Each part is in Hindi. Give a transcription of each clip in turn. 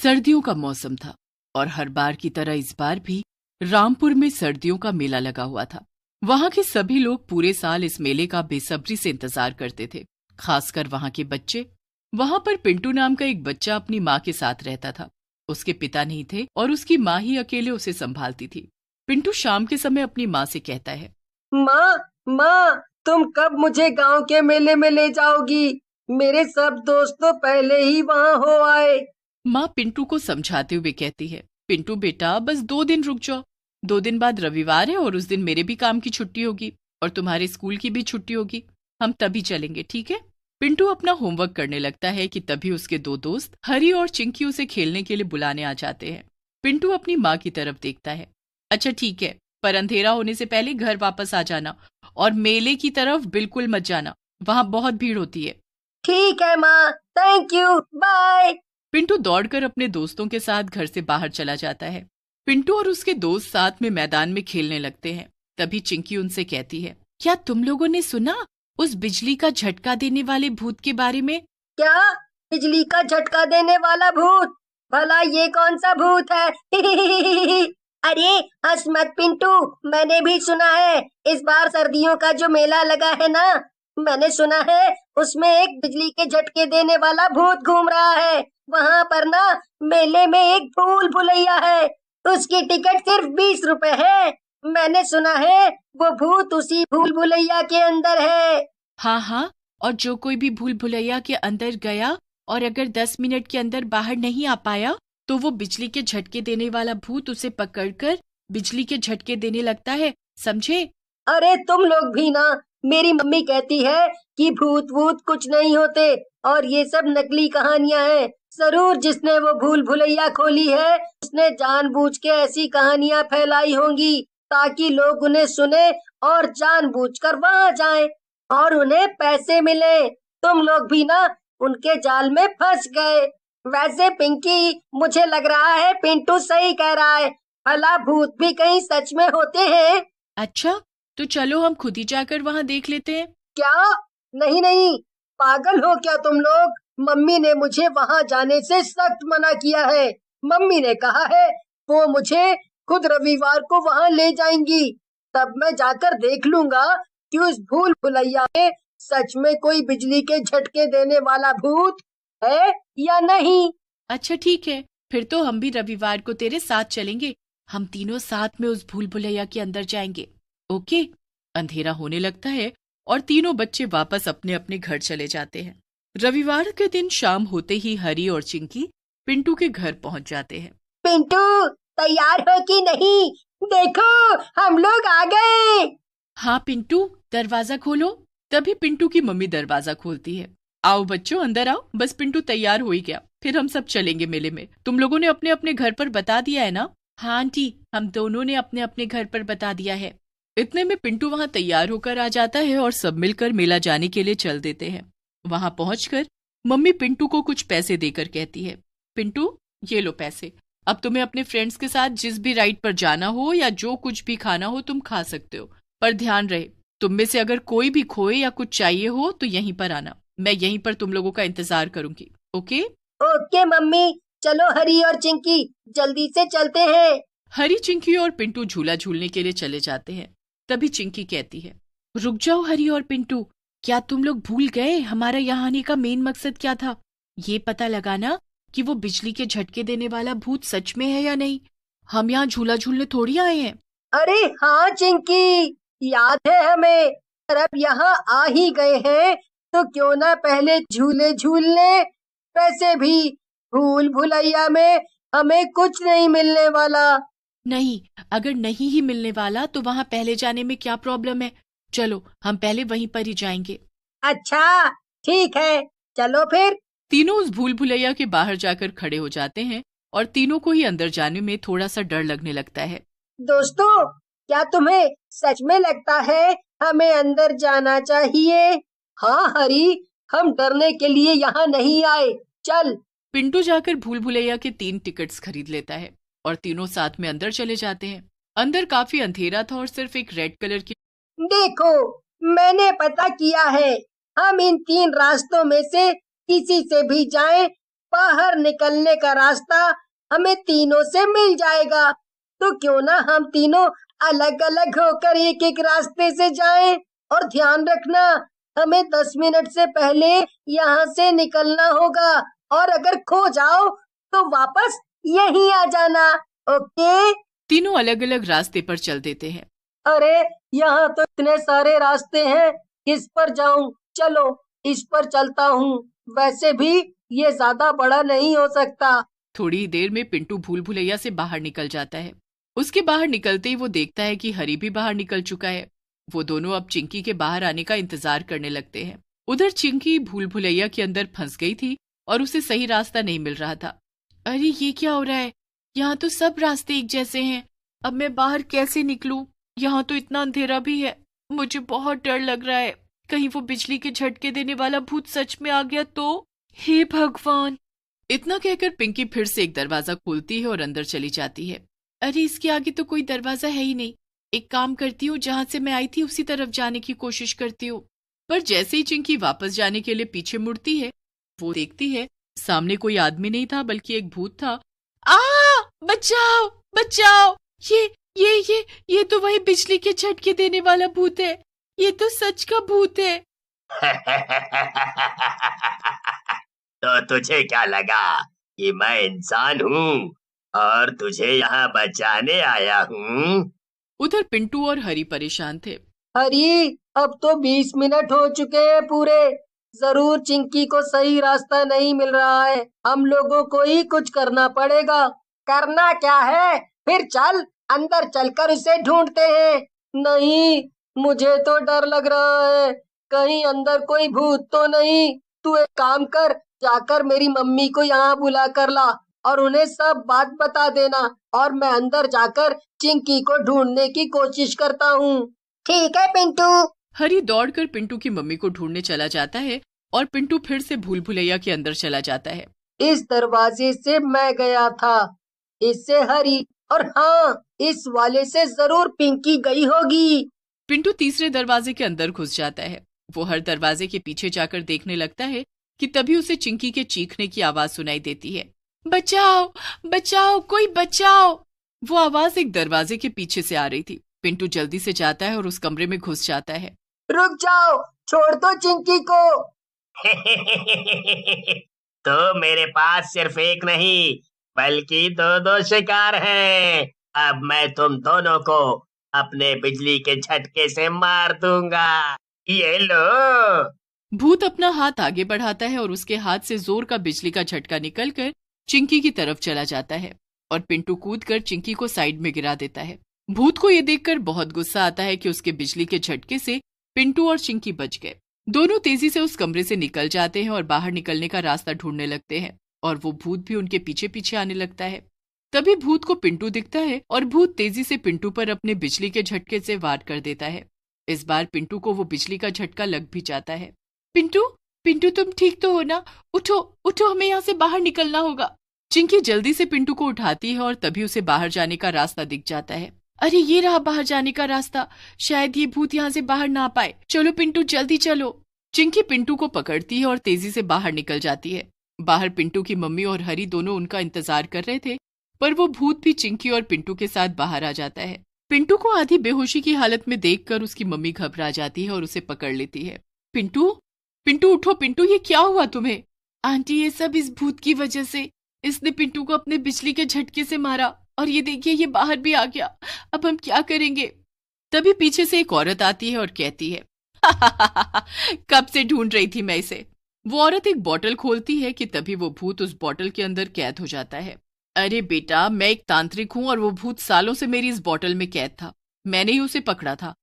सर्दियों का मौसम था और हर बार की तरह इस बार भी रामपुर में सर्दियों का मेला लगा हुआ था। वहां के सभी लोग पूरे साल इस मेले का बेसब्री से इंतजार करते थे, खासकर वहां के बच्चे। वहां पर पिंटू नाम का एक बच्चा अपनी माँ के साथ रहता था। उसके पिता नहीं थे और उसकी माँ ही अकेले उसे संभालती थी। पिंटू शाम के समय अपनी माँ से कहता है, माँ माँ, तुम कब मुझे गांव के मेले में ले जाओगी? मेरे सब दोस्त तो पहले ही वहां हो आए। माँ पिंटू को समझाते हुए कहती है, पिंटू बेटा बस 2 दिन रुक जाओ। 2 दिन बाद रविवार है और उस दिन मेरे भी काम की छुट्टी होगी और तुम्हारे स्कूल की भी छुट्टी होगी। हम तभी चलेंगे, ठीक है? पिंटू अपना होमवर्क करने लगता है कि तभी उसके 2 दोस्त हरी और चिंकी उसे खेलने के लिए बुलाने आ जाते हैं। पिंटू अपनी माँ की तरफ देखता है। अच्छा ठीक है, पर अंधेरा होने से पहले घर वापस आ जाना और मेले की तरफ बिल्कुल मत जाना, वहां बहुत भीड़ होती है। ठीक है माँ, थैंक यू, बाय। पिंटू दौड़कर अपने दोस्तों के साथ घर से बाहर चला जाता है। पिंटू और उसके दोस्त साथ में मैदान में खेलने लगते हैं। तभी चिंकी उनसे कहती है, क्या तुम लोगों ने सुना उस बिजली का झटका देने वाले भूत के बारे में? क्या? बिजली का झटका देने वाला भूत? भला ये कौन सा भूत है? अरे हंस मत पिंटू, मैंने भी सुना है। इस बार सर्दियों का जो मेला लगा है ना, मैंने सुना है उसमें एक बिजली के झटके देने वाला भूत घूम रहा है। वहां पर ना मेले में एक भूल भुलैया है, उसकी टिकट सिर्फ 20 रुपए है। मैंने सुना है वो भूत उसी भूल भुलैया के अंदर है। हाँ हाँ, और जो कोई भी भूल भुलैया के अंदर गया और अगर 10 मिनट के अंदर बाहर नहीं आ पाया तो वो बिजली के झटके देने वाला भूत उसे पकड़कर बिजली के झटके देने लगता है, समझे? अरे तुम लोग भी ना, मेरी मम्मी कहती है कि भूत वूत कुछ नहीं होते और ये सब नकली कहानियां हैं। जरूर जिसने वो भूल भुलैया खोली है उसने जानबूझ के ऐसी कहानियां फैलाई होंगी ताकि लोग उन्हें सुने और जानबूझकर वहां जाएं और उन्हें पैसे मिले। तुम लोग भी ना उनके जाल में फंस गए। वैसे पिंकी, मुझे लग रहा है पिंटू सही कह रहा है। भला भूत भी कहीं सच में होते हैं? अच्छा, तो चलो हम खुद ही जाकर वहां देख लेते हैं। क्या? नहीं नहीं, पागल हो क्या तुम लोग? मम्मी ने मुझे वहां जाने से सख्त मना किया है। मम्मी ने कहा है वो मुझे खुद रविवार को वहां ले जाएंगी, तब मैं जाकर देख लूंगा कि उस भूल भुलैया में सच में कोई बिजली के झटके देने वाला भूत है या नहीं। अच्छा ठीक है, फिर तो हम भी रविवार को तेरे साथ चलेंगे। हम तीनों साथ में उस भूल भुलैया के अंदर जाएंगे, ओके? अंधेरा होने लगता है और तीनों बच्चे वापस अपने अपने घर चले जाते हैं। रविवार के दिन शाम होते ही हरी और चिंकी पिंटू के घर पहुंच जाते हैं। पिंटू, तैयार हो कि नहीं? देखो, हम लोग आ गए। हाँ पिंटू, दरवाजा खोलो। तभी पिंटू की मम्मी दरवाजा खोलती है। आओ बच्चों, अंदर आओ, बस पिंटू तैयार हो ही गया, फिर हम सब चलेंगे मेले में। तुम लोगों ने अपने अपने घर पर बता दिया है ना? हाँ आंटी, हम दोनों ने अपने अपने घर पर बता दिया है। इतने में पिंटू वहां तैयार होकर आ जाता है और सब मिलकर मेला जाने के लिए चल देते हैं। वहां पहुंचकर मम्मी पिंटू को कुछ पैसे देकर कहती है, पिंटू ये लो पैसे। अब तुम्हें अपने फ्रेंड्स के साथ जिस भी राइड पर जाना हो या जो कुछ भी खाना हो तुम खा सकते हो, पर ध्यान रहे तुम में से अगर कोई भी खोए या कुछ चाहिए हो तो यहीं पर आना। मैं यहीं पर तुम लोगों का इंतजार करूंगी, ओके? ओके मम्मी, चलो हरी और चिंकी, जल्दी से चलते हैं। हरी, चिंकी और पिंटू झूला झूलने के लिए चले जाते हैं। तभी चिंकी कहती है, रुक जाओ हरी और पिंटू, क्या तुम लोग भूल गए हमारा यहाँ आने का मेन मकसद क्या था? ये पता लगाना कि वो बिजली के झटके देने वाला भूत सच में है या नहीं। हम यहाँ झूला झूलने थोड़ी आए हैं। अरे हाँ चिंकी, याद है हमें। पर अब यहाँ आ ही गए हैं तो क्यों ना पहले झूले झूल लें। वैसे भी भूल भुलैया में हमें कुछ नहीं मिलने वाला। नहीं, अगर नहीं ही मिलने वाला तो वहां पहले जाने में क्या प्रॉब्लम है? चलो हम पहले वहीं पर ही जाएंगे। अच्छा ठीक है, चलो फिर। तीनों उस भूल भुलैया के बाहर जाकर खड़े हो जाते हैं और तीनों को ही अंदर जाने में थोड़ा सा डर लगने लगता है। दोस्तों, क्या तुम्हें सच में लगता है हमें अंदर जाना चाहिए? हाँ हरी, हम डरने के लिए यहाँ नहीं आए, चल। पिंटू जाकर भूल भुलैया के 3 टिकट्स खरीद लेता है और तीनों साथ में अंदर चले जाते हैं। अंदर काफी अंधेरा था और सिर्फ एक रेड कलर की। देखो, मैंने पता किया है। हम इन 3 रास्तों में से किसी से भी जाएं बाहर निकलने का रास्ता हमें तीनों से मिल जाएगा। तो क्यों ना हम तीनों अलग अलग होकर एक एक रास्ते से जाएं। और ध्यान रखना, हमें 10 मिनट से पहले यहाँ से निकलना होगा। और अगर खो जाओ तो वापस यहीं आ जाना। ओके? तीनों अलग अलग रास्ते पर चल देते हैं। अरे यहाँ तो इतने सारे रास्ते हैं, किस पर जाऊं? चलो इस पर चलता हूँ। वैसे भी ये ज्यादा बड़ा नहीं हो सकता। थोड़ी ही देर में पिंटू भूल भुलैया से बाहर निकल जाता है। उसके बाहर निकलते ही वो देखता है कि हरी भी बाहर निकल चुका है। वो दोनों अब चिंकी के बाहर आने का इंतजार करने लगते हैं। उधर चिंकी भूल भुलैया के अंदर फंस गई थी और उसे सही रास्ता नहीं मिल रहा था। अरे ये क्या हो रहा है? यहाँ तो सब रास्ते एक जैसे हैं। अब मैं बाहर कैसे निकलूं? यहाँ तो इतना अंधेरा भी है। मुझे बहुत डर लग रहा है। कहीं वो बिजली के झटके देने वाला भूत सच में आ गया तो? हे भगवान! इतना कहकर पिंकी फिर से एक दरवाजा खोलती है और अंदर चली जाती है। अरे इसके आगे तो कोई दरवाजा है ही नहीं। एक काम करती हूँ, जहां से मैं आई थी उसी तरफ जाने की कोशिश करती हूँ। पर जैसे ही चिंकी वापस जाने के लिए पीछे मुड़ती है, वो देखती है सामने कोई आदमी नहीं था बल्कि एक भूत था। आ! बचाओ! बचाओ! ये तो वही बिजली के झटके देने वाला भूत है। ये तो सच का भूत है। तो तुझे क्या लगा कि मैं इंसान हूँ और तुझे यहाँ बचाने आया हूँ? उधर पिंटू और हरी परेशान थे। हरी, अब तो 20 मिनट हो चुके हैं पूरे। जरूर चिंकी को सही रास्ता नहीं मिल रहा है। हम लोगों को ही कुछ करना पड़ेगा। करना क्या है? फिर चल अंदर चलकर उसे ढूंढते हैं। नहीं, मुझे तो डर लग रहा है। कहीं अंदर कोई भूत तो नहीं? तू एक काम कर, जाकर मेरी मम्मी को यहाँ बुला कर ला और उन्हें सब बात बता देना। और मैं अंदर जाकर चिंकी को ढूंढने की कोशिश करता हूँ। ठीक है पिंटू। हरी दौड़कर पिंटू की मम्मी को ढूंढने चला जाता है और पिंटू फिर से भूल भुलैया के अंदर चला जाता है। इस दरवाजे से मैं गया था, इससे हरी, और हाँ, इस वाले से जरूर पिंकी गई होगी। पिंटू तीसरे दरवाजे के अंदर घुस जाता है। वो हर दरवाजे के पीछे जाकर देखने लगता है कि तभी उसे चिंकी के चीखने की आवाज सुनाई देती है। बचाओ! बचाओ! कोई बचाओ! वो आवाज एक दरवाजे के पीछे से आ रही थी। पिंटू जल्दी से जाता है और उस कमरे में घुस जाता है। रुक जाओ, छोड़ दो चिंकी को। तो मेरे पास सिर्फ एक नहीं बल्कि दो शिकार हैं। अब मैं तुम दोनों को अपने बिजली के झटके से मार दूंगा। ये लो। भूत अपना हाथ आगे बढ़ाता है और उसके हाथ से जोर का बिजली का झटका निकलकर चिंकी की तरफ चला जाता है और पिंटू कूदकर चिंकी को साइड में गिरा देता है। भूत को ये देखकर बहुत गुस्सा आता है कि उसके बिजली के झटके से पिंटू और चिंकी बच गए। दोनों तेजी से उस कमरे से निकल जाते हैं और बाहर निकलने का रास्ता ढूंढने लगते हैं और वो भूत भी उनके पीछे पीछे आने लगता है। तभी भूत को पिंटू दिखता है और भूत तेजी से पिंटू पर अपने बिजली के झटके से वार कर देता है। इस बार पिंटू को वो बिजली का झटका लग भी जाता है। पिंटू, पिंटू तुम ठीक तो हो ना? उठो, उठो, हमें यहाँ से बाहर निकलना होगा। चिंकी जल्दी से पिंटू को उठाती है और तभी उसे बाहर जाने का रास्ता दिख जाता है। अरे ये रहा बाहर जाने का रास्ता। शायद ये भूत यहाँ से बाहर ना पाए। चलो पिंटू, जल्दी चलो। चिंकी पिंटू को पकड़ती है और तेजी से बाहर निकल जाती है। बाहर पिंटू की मम्मी और हरी दोनों उनका इंतजार कर रहे थे, पर वो भूत भी चिंकी और पिंटू के साथ बाहर आ जाता है। पिंटू को आधी बेहोशी की हालत में देखकर उसकी मम्मी घबरा जाती है और उसे पकड़ लेती है। पिंटू, पिंटू उठो। पिंटू, ये क्या हुआ तुम्हें? आंटी, ये सब इस भूत की वजह से। इसने पिंटू को अपने बिजली के झटके से मारा और ये देखिए ये बाहर भी आ गया। अब हम क्या करेंगे? तभी पीछे से एक औरत आती है और कहती है, कब से ढूंढ रही थी मैं इसे। वो औरत एक बोतल खोलती है कि तभी वो भूत उस बोतल के अंदर कैद हो जाता है। अरे बेटा, मैं एक तांत्रिक हूं और वो भूत सालों से मेरी इस बोतल में कैद था। मैंने ही उसे पकड़ा था,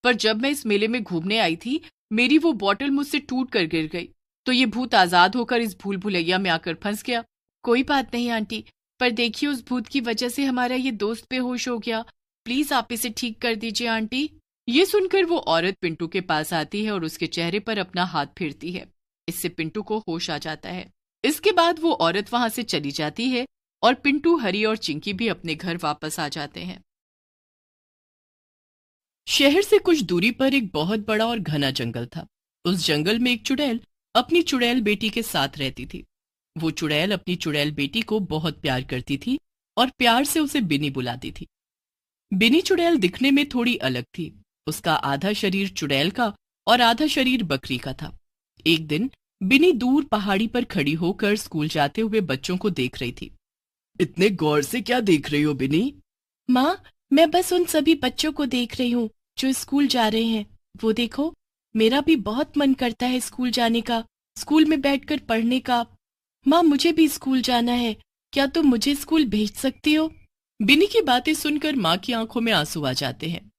पर जब मैं इस मेले में घूमने आई थी, मेरी वो बोतल मुझसे टूट कर गिर गई, तो ये भूत आजाद होकर इस भूल भुलैया में आकर फंस गया। कोई बात नहीं आंटी, पर देखिए उस भूत की वजह से हमारा ये दोस्त बेहोश हो गया। प्लीज आप इसे ठीक कर दीजिए आंटी। ये सुनकर वो औरत पिंटू के पास आती है और उसके चेहरे पर अपना हाथ फेरती है। इससे पिंटू को होश आ जाता है। इसके बाद वो औरत वहां से चली जाती है और पिंटू, हरी और चिंकी भी अपने घर वापस आ जाते हैं। शहर से कुछ दूरी पर एक बहुत बड़ा और घना जंगल था। उस जंगल में एक चुड़ैल अपनी चुड़ैल बेटी के साथ रहती थी। वो चुड़ैल अपनी चुड़ैल बेटी को बहुत प्यार करती थी और प्यार से उसे बिनी बुलाती थी। बिनी चुड़ैल दिखने में थोड़ी अलग थी। उसका आधा शरीर चुड़ैल का और आधा शरीर बकरी का था। एक दिन बिनी दूर पहाड़ी पर खड़ी होकर स्कूल जाते हुए बच्चों को देख रही थी। इतने गौर से क्या देख रही हो बिनी? माँ, मैं बस उन सभी बच्चों को देख रही हूँ जो स्कूल जा रहे हैं। वो देखो, मेरा भी बहुत मन करता है स्कूल जाने का, स्कूल में बैठकर पढ़ने का। माँ, मुझे भी स्कूल जाना है, क्या तुम मुझे स्कूल भेज सकती हो? बिनी की बातें सुनकर माँ की आंखों में आंसू आ जाते हैं।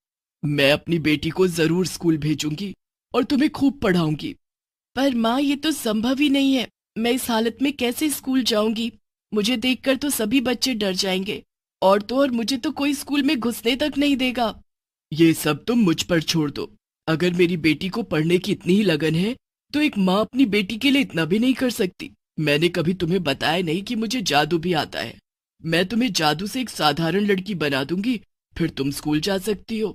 मैं अपनी बेटी को जरूर स्कूल भेजूंगी और तुम्हें खूब पढ़ाऊंगी। पर माँ, ये तो संभव ही नहीं है। मैं इस हालत में कैसे स्कूल जाऊंगी? मुझे देखकर तो सभी बच्चे डर जाएंगे और तो और मुझे तो कोई स्कूल में घुसने तक नहीं देगा। ये सब तुम मुझ पर छोड़ दो। अगर मेरी बेटी को पढ़ने की इतनी ही लगन है तो एक माँ अपनी बेटी के लिए इतना भी नहीं कर सकती। मैंने कभी तुम्हें बताया नहीं कि मुझे जादू भी आता है। मैं तुम्हें जादू से एक साधारण लड़की बना दूंगी, फिर तुम स्कूल जा सकती हो।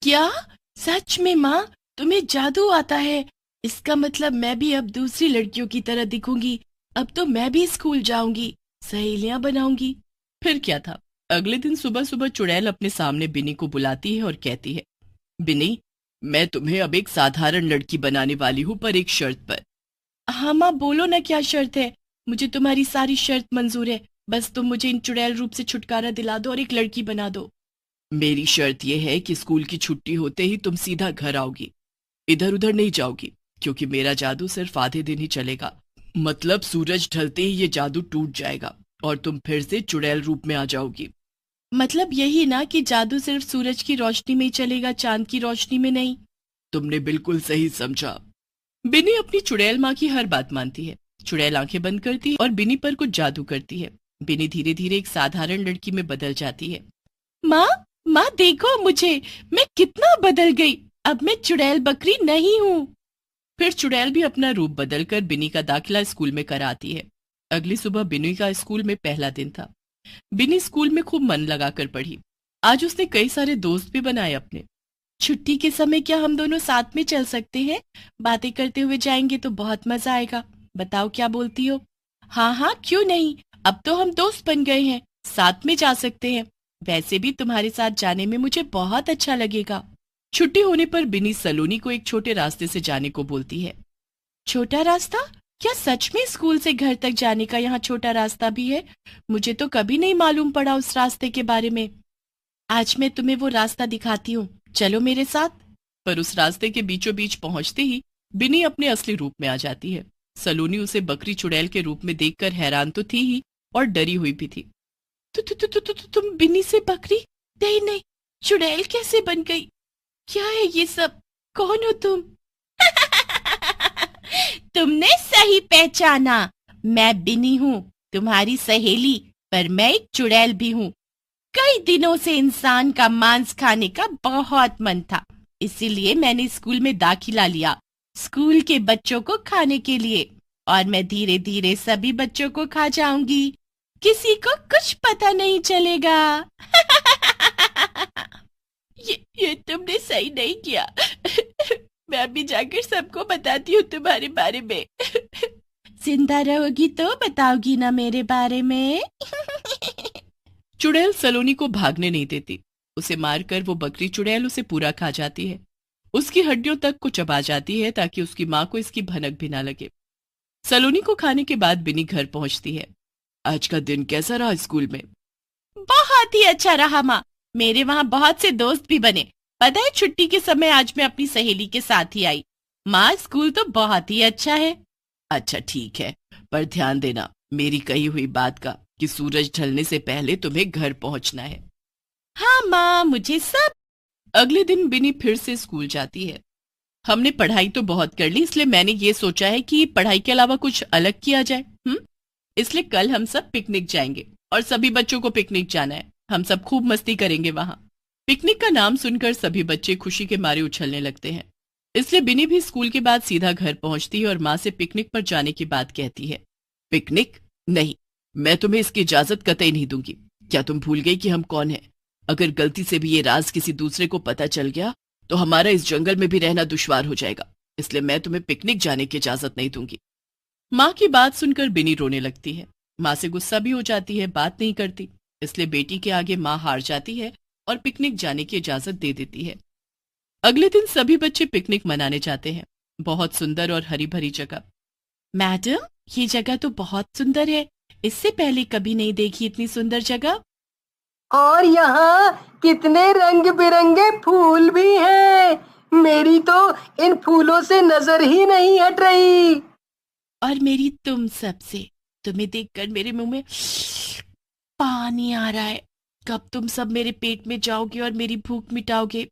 क्या? सच में माँ, तुम्हें जादू आता है? इसका मतलब मैं भी अब दूसरी लड़कियों की तरह दिखूंगी। अब तो मैं भी स्कूल जाऊंगी, सहेलियां बनाऊंगी। फिर क्या था, अगले दिन सुबह सुबह चुड़ैल अपने सामने बिनी को बुलाती है और कहती है, बिनी, मैं तुम्हें अब एक साधारण लड़की बनाने वाली हूँ, पर एक शर्त पर। हाँ माँ, बोलो ना, क्या शर्त है? मुझे तुम्हारी सारी शर्त मंजूर है, बस तुम मुझे इन चुड़ैल रूप से छुटकारा दिला दो और एक लड़की बना दो। मेरी शर्त यह है कि स्कूल की छुट्टी होते ही तुम सीधा घर आओगी, इधर उधर नहीं जाओगी, क्योंकि मेरा जादू सिर्फ आधे दिन ही चलेगा। मतलब सूरज ढलते ही ये जादू टूट जाएगा और तुम फिर से चुड़ैल रूप में आ जाओगी। मतलब यही ना कि जादू सिर्फ सूरज की रोशनी में ही चलेगा, चांद की रोशनी में नहीं? तुमने बिल्कुल सही समझा। बिनी अपनी चुड़ैल माँ की हर बात मानती है। चुड़ैल आंखें बंद करती है और बिनी पर कुछ जादू करती है। बिनी धीरे धीरे एक साधारण लड़की में बदल जाती है। माँ, माँ देखो मुझे, मैं कितना बदल गई। अब मैं चुड़ैल बकरी नहीं हूँ। फिर चुड़ैल भी अपना रूप बदलकर बिनी का दाखिला स्कूल में कराती है। अगली सुबह बिनी का स्कूल में पहला दिन था। बिनी स्कूल में खूब मन लगाकर पढ़ी। आज उसने कई सारे दोस्त भी बनाए अपने। छुट्टी के समय क्या हम दोनों साथ में चल सकते हैं? बातें करते हुए जाएंगे तो बहुत मजा आएगा। बताओ, क्या बोलती हो? हाँ हाँ, क्यों नहीं, अब तो हम दोस्त बन गए हैं, साथ में जा सकते हैं। वैसे भी तुम्हारे साथ जाने में मुझे बहुत अच्छा लगेगा। छुट्टी होने पर बिनी सलोनी को एक छोटे रास्ते से जाने को बोलती है। छोटा रास्ता? क्या सच में स्कूल से घर तक जाने का यहाँ छोटा रास्ता भी है? मुझे तो कभी नहीं मालूम पड़ा उस रास्ते के बारे में। आज मैं तुम्हें वो रास्ता दिखाती हूँ, चलो मेरे साथ। पर उस रास्ते के बीचों बीच पहुंचते ही बिनी अपने असली रूप में आ जाती है। सलोनी उसे बकरी चुड़ैल के रूप में देखकर हैरान तो थी ही और डरी हुई भी थी। तुम बिनी से बकरी? नहीं नहीं, चुड़ैल कैसे बन गई? क्या है ये सब? कौन हो तुम? तुमने सही पहचाना, मैं बिनी हूँ, तुम्हारी सहेली, पर मैं एक चुड़ैल भी हूँ। कई दिनों से इंसान का मांस खाने का बहुत मन था, इसीलिए मैंने स्कूल में दाखिला लिया, स्कूल के बच्चों को खाने के लिए। और मैं धीरे धीरे सभी बच्चों को खा जाऊंगी, किसी को कुछ पता नहीं चलेगा। ये तुमने सही नहीं किया। मैं अभी जाकर सबको बताती हूँ तुम्हारे बारे में। जिंदा रहोगी तो बताओगी ना मेरे बारे में? चुड़ैल सलोनी को भागने नहीं देती। उसे मारकर वो बकरी चुड़ैल उसे पूरा खा जाती है। उसकी हड्डियों तक को चबा जाती है ताकि उसकी माँ को इसकी भनक भी ना लगे। सलोनी को खाने के बाद बिनी घर पहुंचती है। आज का दिन कैसा रहा स्कूल में? बहुत ही अच्छा रहा माँ, मेरे वहाँ बहुत से दोस्त भी बने। पता है, छुट्टी के समय आज मैं अपनी सहेली के साथ ही आई। माँ, स्कूल तो बहुत ही अच्छा है। अच्छा ठीक है, पर ध्यान देना मेरी कही हुई बात का कि सूरज ढलने से पहले तुम्हें घर पहुंचना है। हाँ माँ, मुझे सब। अगले दिन बिनी फिर से स्कूल जाती है। हमने पढ़ाई तो बहुत कर ली, इसलिए मैंने ये सोचा है कि पढ़ाई के अलावा कुछ अलग किया जाए। इसलिए कल हम सब पिकनिक जाएंगे और सभी बच्चों को पिकनिक जाना है। हम सब खूब मस्ती करेंगे वहां। पिकनिक का नाम सुनकर सभी बच्चे खुशी के मारे उछलने लगते हैं। इसलिए बिनी भी स्कूल के बाद सीधा घर पहुंचती है और माँ से पिकनिक पर जाने की बात कहती है। पिकनिक? नहीं, मैं तुम्हें इसकी इजाजत कतई नहीं दूंगी। क्या तुम भूल गई कि हम कौन हैं? अगर गलती से भी ये राज किसी दूसरे को पता चल गया तो हमारा इस जंगल में भी रहना दुश्वार हो जाएगा। इसलिए मैं तुम्हें पिकनिक जाने की इजाजत नहीं दूंगी। माँ की बात सुनकर बिनी रोने लगती है। माँ से गुस्सा भी हो जाती है, बात नहीं करती। इसलिए बेटी के आगे माँ हार जाती है और पिकनिक जाने की इजाजत दे देती है। अगले दिन सभी बच्चे पिकनिक मनाने जाते हैं। बहुत सुंदर और हरी भरी जगह। मैडम, ये जगह तो बहुत सुंदर है। इससे पहले कभी नहीं देखी इतनी सुंदर जगह। और यहाँ कितने रंग बिरंगे फूल भी हैं। मेरी तो इन फूलों से नजर ही नहीं हट रही। और मेरी तुम सबसे, तुम्हें देखकर मेरे मुंह में पानी आ रहा है। कब तुम सब मेरे पेट में जाओगे और मेरी भूख मिटाओगे।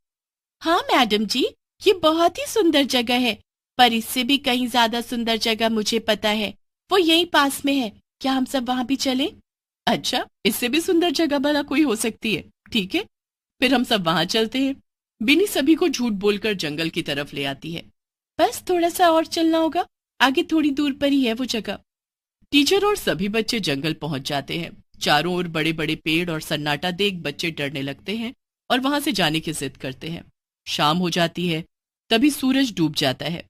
हाँ मैडम जी, ये बहुत ही सुंदर जगह है, पर इससे भी कहीं ज्यादा सुंदर जगह मुझे पता है। वो यहीं पास में है। क्या हम सब वहां भी चलें? अच्छा, इससे भी सुंदर जगह भला कोई हो सकती है? ठीक है, फिर हम सब वहां चलते हैं। बिनी सभी को झूठ बोलकर जंगल की तरफ ले आती है। बस थोड़ा सा और चलना होगा, आगे थोड़ी दूर पर ही है वो जगह। टीचर और सभी बच्चे जंगल पहुंच जाते हैं। चारों ओर बड़े बड़े पेड़ और सन्नाटा देख बच्चे डरने लगते हैं और वहां से जाने की जिद करते हैं। शाम हो जाती है, तभी सूरज डूब जाता है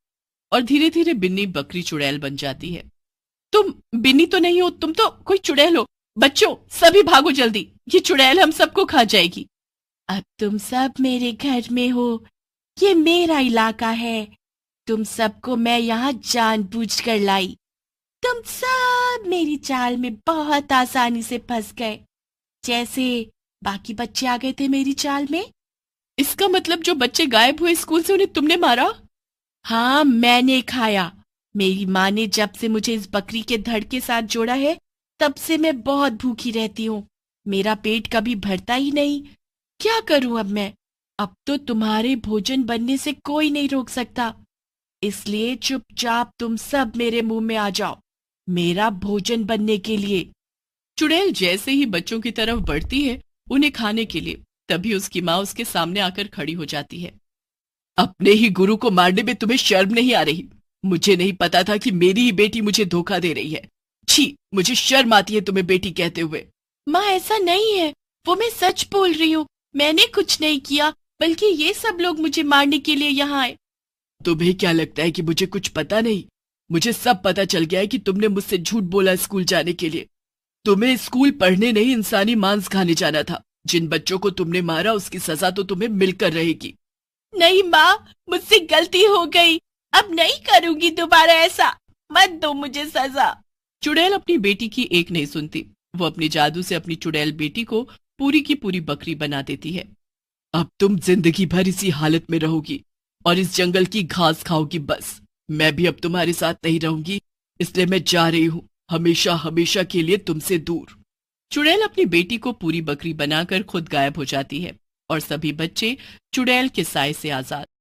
और धीरे धीरे बिन्नी बकरी चुड़ैल बन जाती है। तुम बिन्नी तो नहीं हो, तुम तो कोई चुड़ैल हो। बच्चों, सभी भागो जल्दी, ये चुड़ैल हम सबको खा जाएगी। अब तुम सब मेरे घर में हो, ये मेरा इलाका है। तुम सबको मैं यहाँ जानबूझकर लाई। तुम सब मेरी चाल में बहुत आसानी से फंस गए, जैसे बाकी बच्चे आ गए थे मेरी चाल में। इसका मतलब जो बच्चे गायब हुए स्कूल से, उन्हें तुमने मारा? हाँ, मैंने खाया। मेरी माँ ने जब से मुझे इस बकरी के धड़ के साथ जोड़ा है, तब से मैं बहुत भूखी रहती हूँ। मेरा पेट कभी भरता ही नहीं। क्या करूं अब मैं? अब तो तुम्हारे भोजन बनने से कोई नहीं रोक सकता, इसलिए चुपचाप तुम सब मेरे मुंह में आ जाओ, मेरा भोजन बनने के लिए। चुड़ैल जैसे ही बच्चों की तरफ बढ़ती है उन्हें खाने के लिए, तभी उसकी माँ उसके सामने आकर खड़ी हो जाती है। अपने ही गुरु को मारने में तुम्हें शर्म नहीं आ रही? मुझे नहीं पता था कि मेरी ही बेटी मुझे धोखा दे रही है। छी, मुझे शर्म आती है तुम्हें बेटी कहते हुए। माँ, ऐसा नहीं है, वो मैं सच बोल रही हूँ। मैंने कुछ नहीं किया, बल्कि ये सब लोग मुझे मारने के लिए यहाँ आए। तुम्हें क्या लगता है कि मुझे कुछ पता नहीं? मुझे सब पता चल गया है कि तुमने मुझसे झूठ बोला स्कूल जाने के लिए। तुम्हें स्कूल पढ़ने नहीं, इंसानी मांस खाने जाना था। जिन बच्चों को तुमने मारा उसकी सजा तो तुम्हें मिलकर रहेगी। नहीं माँ, मुझसे गलती हो गई, अब नहीं करूंगी दोबारा ऐसा। मत दो मुझे सजा। चुड़ैल अपनी बेटी की एक नहीं सुनती। वो अपनी जादू से अपनी चुड़ैल बेटी को पूरी की पूरी बकरी बना देती है। अब तुम जिंदगी भर इसी हालत में रहोगी और इस जंगल की घास खाओगी बस। मैं भी अब तुम्हारे साथ नहीं रहूंगी, इसलिए मैं जा रही हूँ, हमेशा हमेशा के लिए तुमसे दूर। चुड़ैल अपनी बेटी को पूरी बकरी बनाकर खुद गायब हो जाती है और सभी बच्चे चुड़ैल के साए से आजाद।